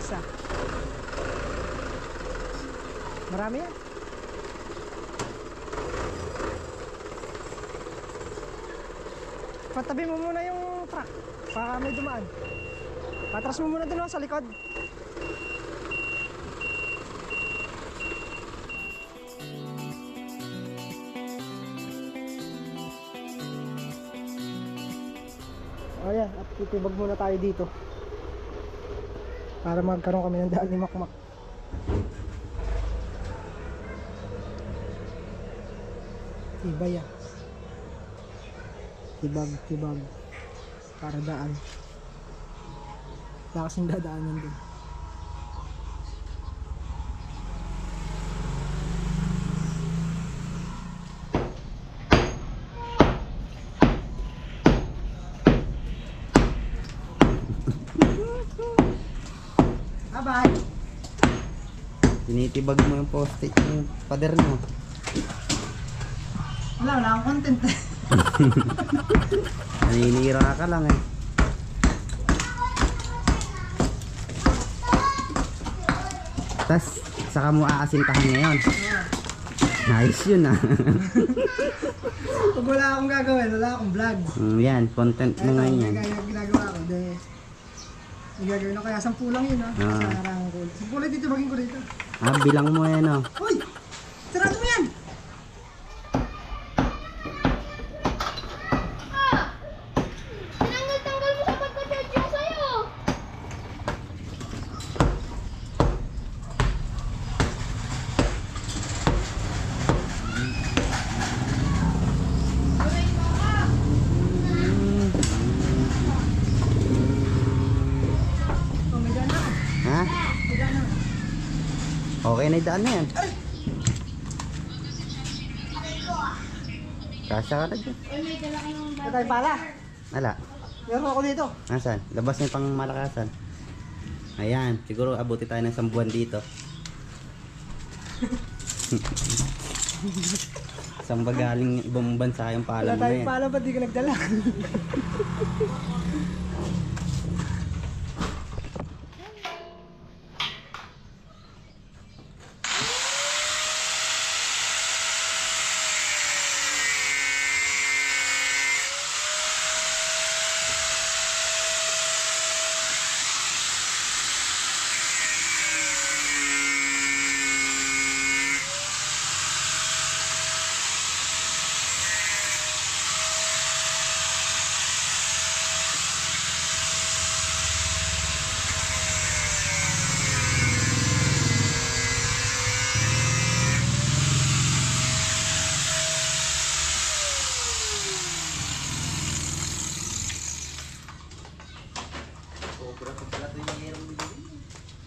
Isa. Marami yan. Patabi mo muna yung truck para may dumaan. Patras mo muna dun sa likod. Ayan, at titibag muna tayo dito para magkaroon kami ng daan ni Makmak. Tibay yan. Tibag para daan. Wala kasing dadaanan din. Bye-bye. Tinitibag mo yung poste yung pader mo. Wala akong content. Naninira ka lang eh. Tas saka mo aasintahan ngayon. Nice yun ah. Pag wala akong gagawin, wala akong vlog. Yan, content mo ngayon yan. Yung ginagawa ko, dahil yung gagawin ko, kaya 10 lang yun ha. Sa harang ko. 10 dito, baging ko dito. Bilang mo yan oh. Hoy! Sarado mo yan! Tinanggal-tanggal mo sa pagka-charge yung sa'yo. Oh, may daan na. Ha? May daan na. Okay na yung daan na yan. Kasya ka na dyan. May dala kayong Ito tayo pala. Wala. Meron ako dito. Nasaan? Labas na yung pang malakasan. Ayan, siguro abuti tayo ng 1 buwan dito. Saan ba galing ibang bansa yung pala Wala mo na tayong yan? pala, ba't di ka nagdala?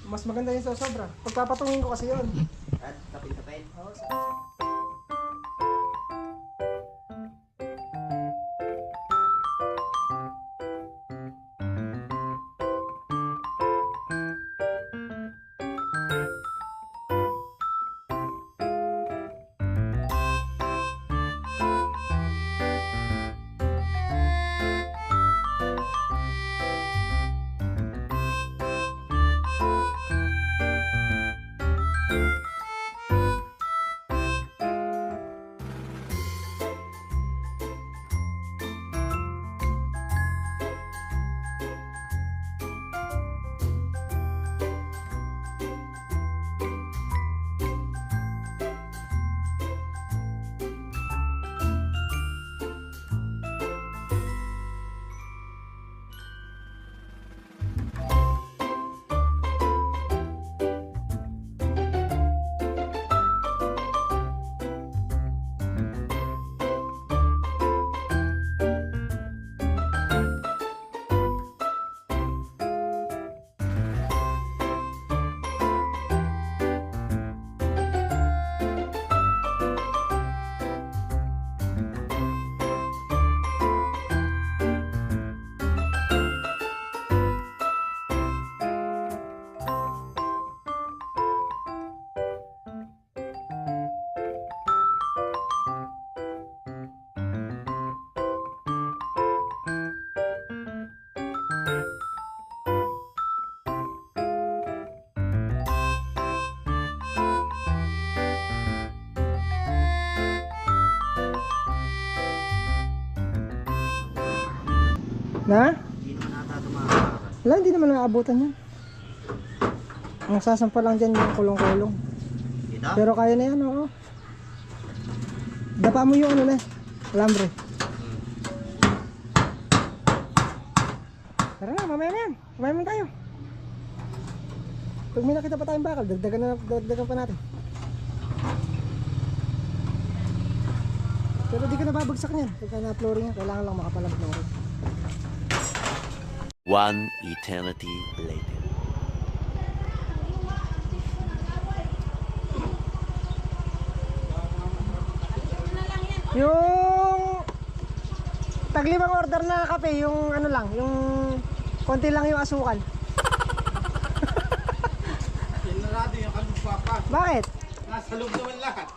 Mas maganda yung sa sobra. Pagpapatungin ko kasi yun. At tapin-tapin. Oo, Na? Hindi naman ata ito makakakan. Wala, hindi naman naabutan yan. Ang sasampa lang dyan yung kulong-kulong. Ito? Pero kaya na yan, oo. Dapa mo yung ano na, alambre. Tara na, mamaya na yan. Mamaya na tayo. Pag may nakita pa tayong bakal, dagdagan pa natin. Pero di ka nababagsak niyan. Pagka na-flooring yan, kailangan lang makapalang flooring. One eternity later. Yung taglimang order na kape, yung ano lang, yung konti lang yung asukal. Sinarado yung kalugpapa. Bakit? Nasa loob naman lahat.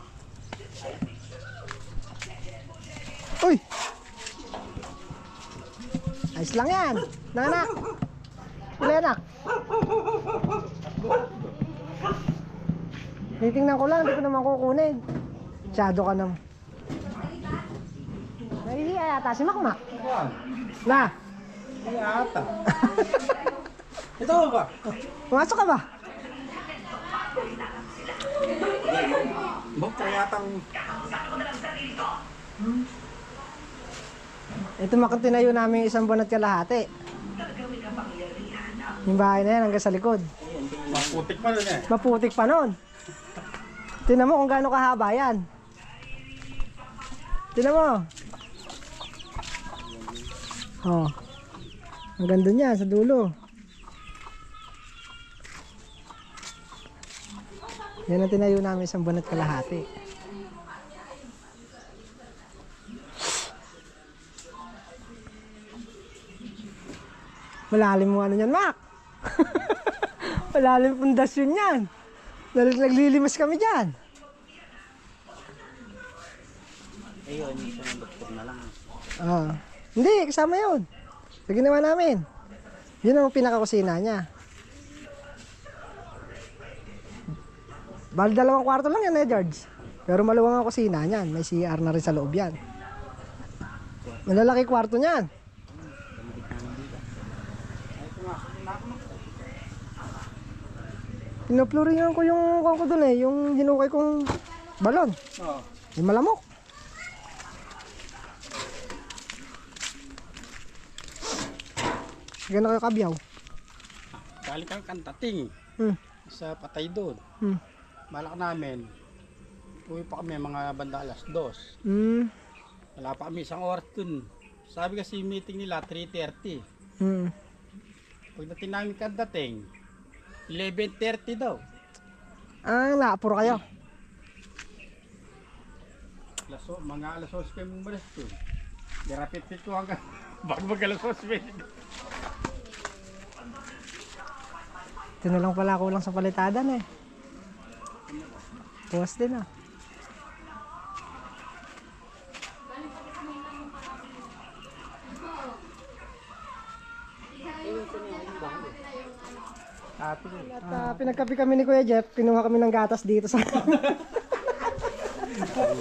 Uy! Ayos lang yan. Nanganak. Uli anak. Titingnan ko lang, hindi ko naman kukunin. Masyado ka naman. Nahihiya yata si Makmak. Na, Ay ata. Ito ba? pumasok ka ba? Bukta yatang Ito makang tinayo namin isang buwan at kalahati. Yung bahay na yan hanggang sa likod. maputik pa nun eh. Maputik pa nun. Tingnan mo kung gaano kahaba yan. Tingnan mo. Oh. Ang ganda niya sa dulo. Yan ang tinayo namin isang buwan at kalahati. Malalim mo ano yan, Mac? Malalim pundasyon yan. Naglilimas kami dyan. Ayun, ito ng doktor na lang. Ah. Hindi, kasama yun. Sa ginawa namin. Yun ang pinakakusina niya. Bali 2 kwarto lang yan eh, George. Pero maluwang ang kusina niyan. May CR na rin sa loob yan. Malalaki kwarto niyan. Pinoploringan ko yung ko doon eh, yung ginukay kong balon. Oo. Yung malamok. Gano'n kayo kabyaw? Galing kang kantating Hmm. sa patay doon. Hmm. Balak namin. Uwi pa kami mga banda alas 2. Hmm. Wala pa kami isang oras dun. Sabi kasi yung meeting nila 3:30. Hmm. Pagdating namin kantating 11:30 daw. Ah, naapuro kayo. Mga alas 11 kayo mong balas doon. Dirapit-pit ko hanggang bago mag alas 11. Ito na lang pala kulang sa palitadan eh. Puwas din ah. At pinagkapi kami ni Kuya Jeff, kinuha kami ng gatas dito sa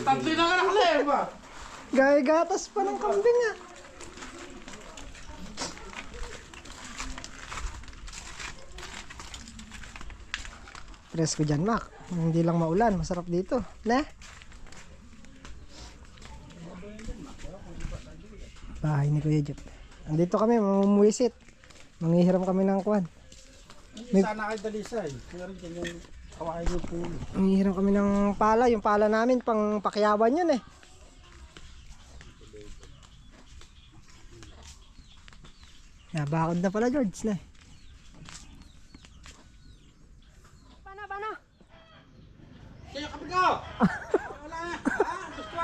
Tatlo na anak na eh ba? gaya gatas pa ng kambing ah. Presko dyan, Mac. Hindi lang maulan, masarap dito. Ne? Bahay ni Kuya Jeff. Andito kami, mamumuwisit. Manghihiram kami ng kuwan. Sana kay Dalisay. Meron din yung kawain yung pulo. Manghihiram kami ng pala. Yung pala namin, pang pakyawan yun eh. Bakod na pala, George. Ne? Paano? Kaya kapag ko! Wala na!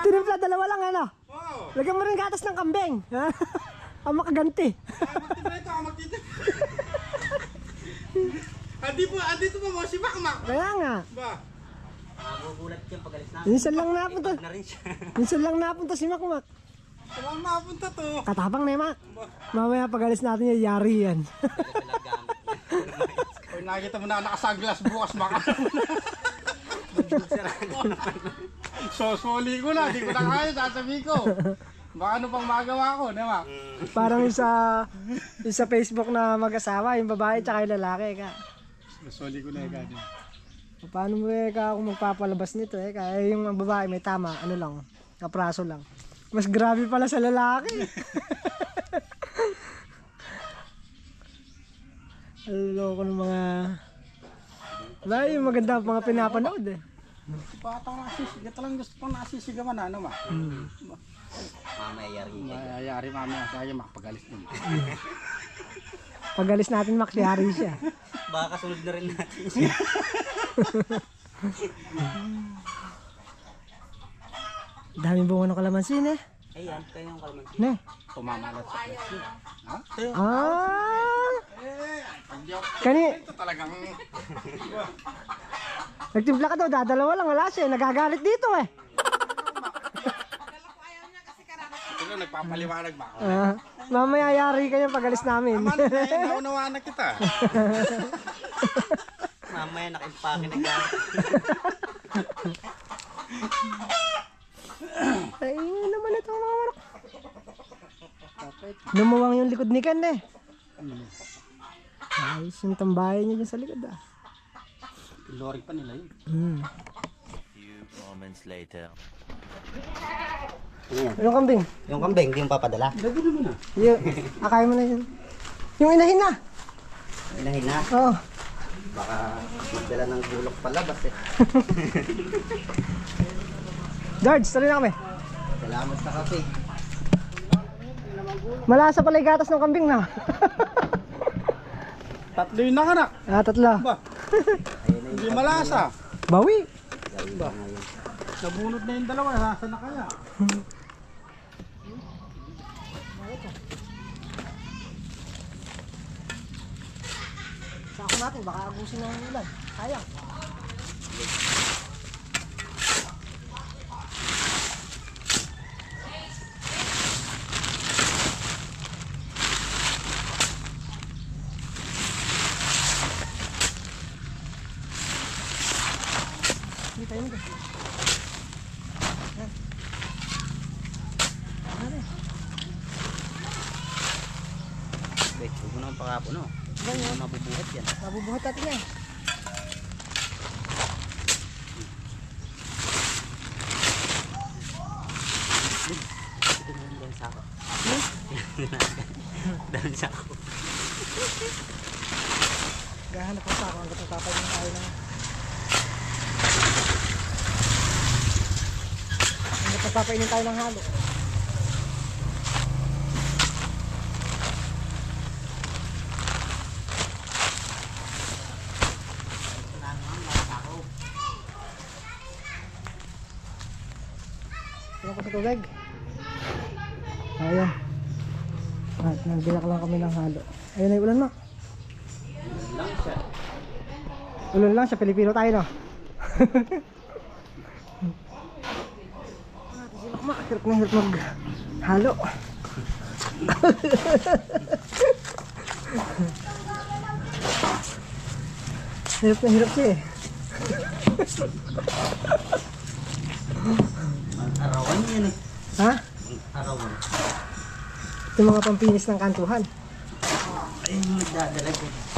Tinimpla, 2 lang ano? Oo! Lagyan mo rin gatas ng kambing. Ha? Ang makaganti. Magtitira ito ako magtitira. Andito pa mo si Makmak. Kaya nga. Ba? Magugulat yan pag alis namin. Minsan lang napunta. Na rin siya. Minsan lang napunta si Makmak. Saan mapunta to? Katapang na Mak. Mamaya pag alis natin yung yari yan. Kung nakita mo na nakasaglas bukas baka. So soli ko na, di ko na kaya, sasabihin ko. Baka ano pang magawa ko, di ba? Parang yung sa Facebook na mag-asawa, yung babae tsaka yung lalaki. Masuli ko na agad. Paano mo kung magpapalabas nito kaya yung babae may tama, ano lang, kapraso lang. Mas grabe pala sa lalaki. Loko ng mga... Ba, yung maganda mga pinapanood Bata ko nasisigaw. Talagang gusto ko nasisigawan na, ano ma? Mamaya yari. Mayayari mamaya sa akin, makapagalis din. Pag alis natin, makyari siya. Baka kasunod na rin natin siya. Daming bunga ng kalamansin Ayan, kayo yung kalamansi. Ne? Tumamalat sa presyo. Ha? Ah! Pag di ako, Kani, ito talagang... nagtimpla ka daw, dadalawa lang, wala siya. Nagagalit dito Ito na, nagpapaliwanag ba? Mamaya yari ka niya pag alis namin. Naman, naunawaan na kita. Mamaya nakimpake na gamit. Ay, yun naman ito mga marok. Lumuwang yung likod ni Ken Ayos yung tambayan niya dyan sa likod Lori pa nila yun. Few moments later. Yung kambing. Yung kambing, di yung papadala. Lagi naman ah. Yung, akay mo na yun. Yung inahin na. Inahin na. Oo. Baka magdala ng gulok palabas George, tuloy na kami. Salamat sa kape. Malasa pala yung gatas ng kambing na. Tatlo yung nakanak. Tatlo. Ba? Hindi malasa. Bawi. Ba? Nabunot na yung dalawa. Nasa na kaya? Sako natin, baka agusin ng ulan. Sayang. Hindi tayo nito. Wait, huwag mo naman pakapo, no? Hindi mabubuhat yan. Mabubuhat natin yan. Ito na yung dahil sako. Dahil sako. Gahanap ko sa ako hanggang tatapay ng tayo na. Hanggang tapapainin tayo ng halo. Tingnan ko sa tubig. Ayan. At nagbilak lang kami ng halo. Ayun na yung ulan mo. Ulan lang siya, Pilipino tayo no. Hirap na hirap mag halo. Hirap na hirap siya Arawan yan Ha? Arawan. Ito mga pampinis ng kantuhan. Ayun yung nagdadalag eh.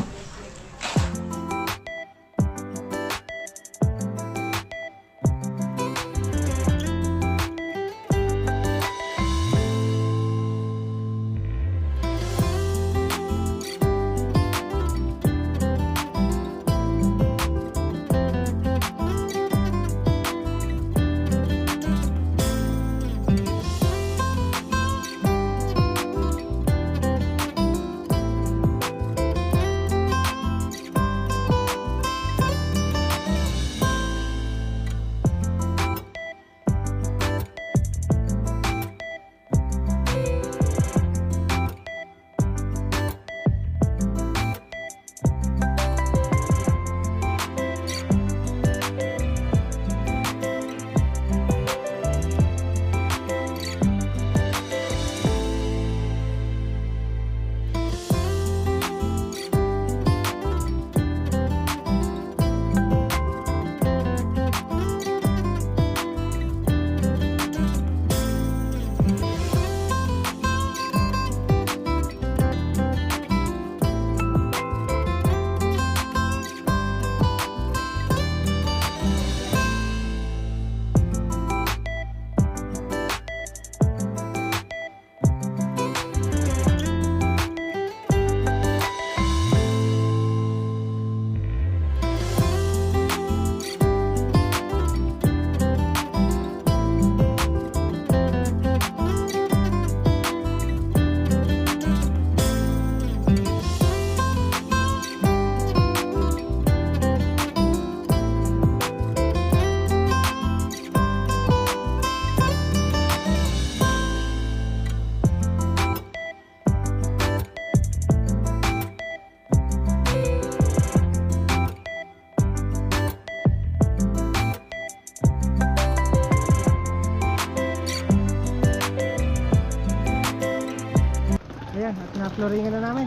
Pinaploringan na namin.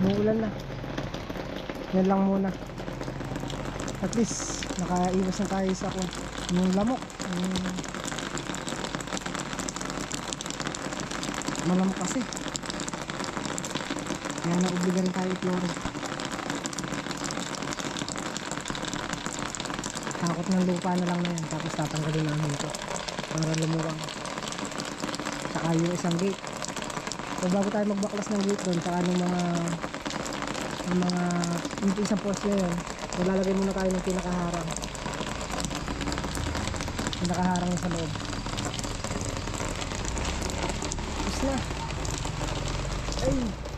Muulan na. Yan lang muna. At least nakaiwas na tayo sa yung lamok. Malamok kasi. Kaya naobliga rin tayo i-florin. Takot ng lupa na lang na yan. Tapos tatanggalin namin ito para lumuwang. Saka yung isang gate. So bago tayo magbaklas ng gate doon, saka ng yung isang post na yun, so lalagay muna tayo ng pinakaharang sa loob. Tapos na. Ay!